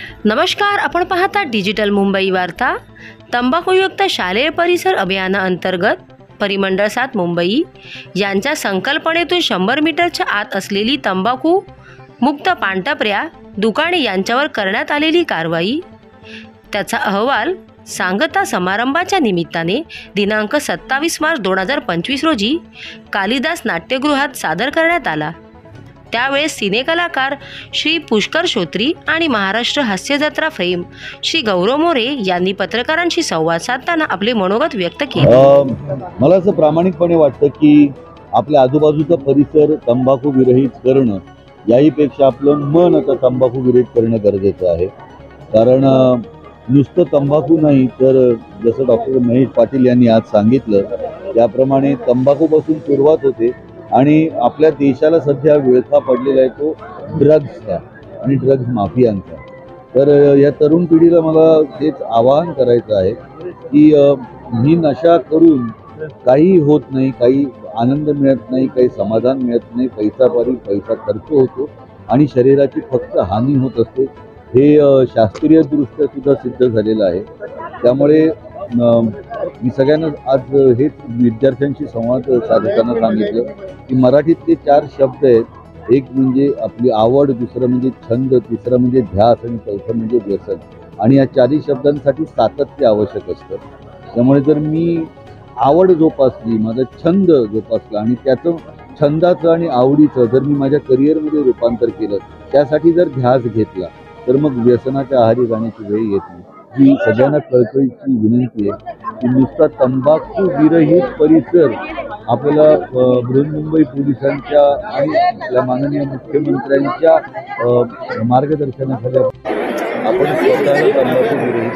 नमस्कार, आपण पाहता डिजिटल मुंबई वार्ता। तंबाखूयुक्त शालेय परिसर अभियानाअंतर्गत परिमंडळ 7 मुंबई यांच्या संकल्पनेतून 100 मीटरच्या आत असलेली तंबाखू मुक्त पानटपऱ्या दुकाने यांच्यावर करण्यात आलेली कारवाई, त्याचा अहवाल सांगता समारंभाच्या निमित्ताने दिनांक 27 मार्च 2025 रोजी कालिदास नाट्यगृहात सादर करण्यात आला। त्यावेळेस सिनेकलाकार श्री पुष्कर श्रोत्री आणि महाराष्ट्र हास्य जत्रा फेम श्री गौरव मोरे यांनी पत्रकारांशी संवाद साधताना आपले मनोगत व्यक्त केले। मला असं प्रामाणिकपणे वाटतं की आपल्या आजूबाजूचा परिसर तंबाखू विरहित करणं याहीपेक्षा आपलं मन आता तंबाखू विरहित करणं गरजेचं आहे। कारण नुसतं तंबाखू नाही तर जसं डॉक्टर महेश पाटील यांनी आज सांगितलं त्याप्रमाणे तंबाखूपासून सुरुवात होते आणि आपल्या देशाला सध्या विळखा पडलेला आहे तो ड्रग्सचा आणि ड्रग्स माफियांचा। तर या तरुण पिढीला मला तेच आवाहन करायचं आहे की ही नशा करून काही होत नाही, काही आनंद मिळत नाही, काही समाधान मिळत नाही, पैसा खर्च होतो आणि शरीराची फक्त हानी होत असते। हे शास्त्रीय दृष्ट्या सुद्धा सिद्ध झालेलं आहे। त्यामुळे मी सगळ्यांना आज हेच विद्यार्थ्यांशी संवाद साधताना सांगितलं की मराठीतले 4 शब्द आहेत। एक म्हणजे आपली आवड, दुसरं म्हणजे छंद, तिसरं म्हणजे ध्यास आणि चौथं म्हणजे व्यसन। आणि या 4ही शब्दांसाठी सातत्य आवश्यक असतं। त्यामुळे जर मी आवड जोपासली, माझा छंद जोपासला आणि त्याचं छंदाचं आणि आवडीचं जर मी माझ्या करिअरमध्ये रूपांतर केलं, त्यासाठी जर ध्यास घेतला तर मग व्यसनाच्या आहारी जाण्याची वेळ येत नाही। ही सगळ्यांना कळकळीची विनंती आहे की नुसता तंबाखू विरहित परिसर आपल्याला बृहन्मुंबई पोलिसांच्या आणि आपल्या माननीय मुख्यमंत्र्यांच्या मार्गदर्शनाखाली आपण स्वतःला तंबाखू विरहित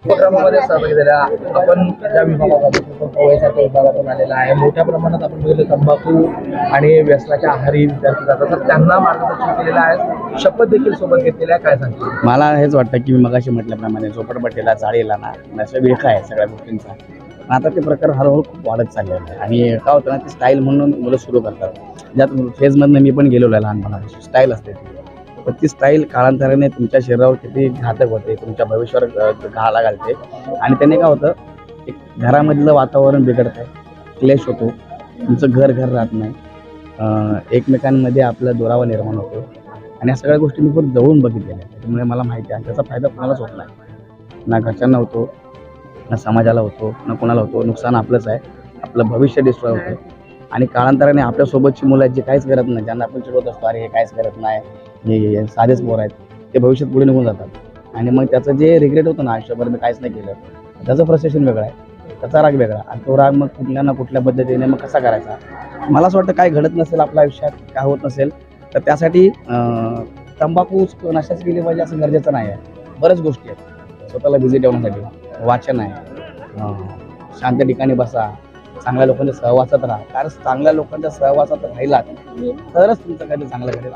उपक्रमामध्ये सहभागी झाल्या। आपण ज्या विभागातून आलेला आहे, मोठ्या प्रमाणात आपण बघितलं तंबाखू आणि व्यसनाच्या आहारी विद्यार्थी जातात, तर त्यांना मार्गदर्शन केलेलं आहे, शपथ देखील सोबत घेतलेल्या आहे। काय सांगतो? मला हेच वाटतं की मी मगाशी म्हटल्याप्रमाणे झोपडपट्टीला चाळीला ना नशा विळखा आहे सगळ्या गोष्टींचा। आता ते प्रकार हळूहळू खूप वाढत चालले आहे आणि काय होतं ना, ती स्टाईल म्हणून मुलं सुरू करतात। ज्यात फेजमधनं मी पण गेलेलो आहे लहानपणापासून। स्टाईल असते ती, पण ती स्टाईल काळांतराने तुमच्या शरीरावर किती घातक होते, तुमच्या भविष्यावर घाला घालते आणि त्याने काय होतं, एक घरामधलं वातावरण बिघडतं, क्लेश होतो, तुमचं घर राहत नाही, एकमेकांमध्ये आपला दुरावा निर्माण होतो आणि या सगळ्या गोष्टी मी खूप जवळून बघितलेल्या आहेत। त्यामुळे मला माहिती आहे त्याचा फायदा कोणालाच होत नाही, ना घरच्यांना होतो, ना समाजाला होतो, ना कोणाला होतो। नुकसान आपलंच आहे, आपलं भविष्य डिस्ट्रॉय होतं आणि काळांतराने आपल्यासोबतची मुलं आहेत जे काहीच करत नाही, ज्यांना आपण चिडवत असतो अरे हे काहीच करत नाही, हे साधेच पोर आहेत, ते भविष्यात पुढे निघून जातात आणि मग त्याचं जे रिग्रेट होतं ना आयुष्यभर मी काहीच नाही केलं, त्याचं फ्रस्ट्रेशन वेगळं आहे, त्याचा राग वेगळा आणि तो राग मग कुठल्या ना कुठल्या पद्धतीने मग कसा करायचा। मला असं वाटतं काय घडत नसेल आपल्या आयुष्यात, काय होत नसेल तर त्यासाठी तंबाखू नशाच केली पाहिजे असं गरजेचं नाही आहे। बऱ्याच गोष्टी आहेत, स्वतःला बिझी ठेवण्यासाठी वाचन आहे, शांत ठिकाणी बसा, चांगल्या लोकांच्या सहवासात राहा, कारण चांगल्या लोकांच्या सहवासात राहिलात तरच तुमचं काही चांगलं घडेल।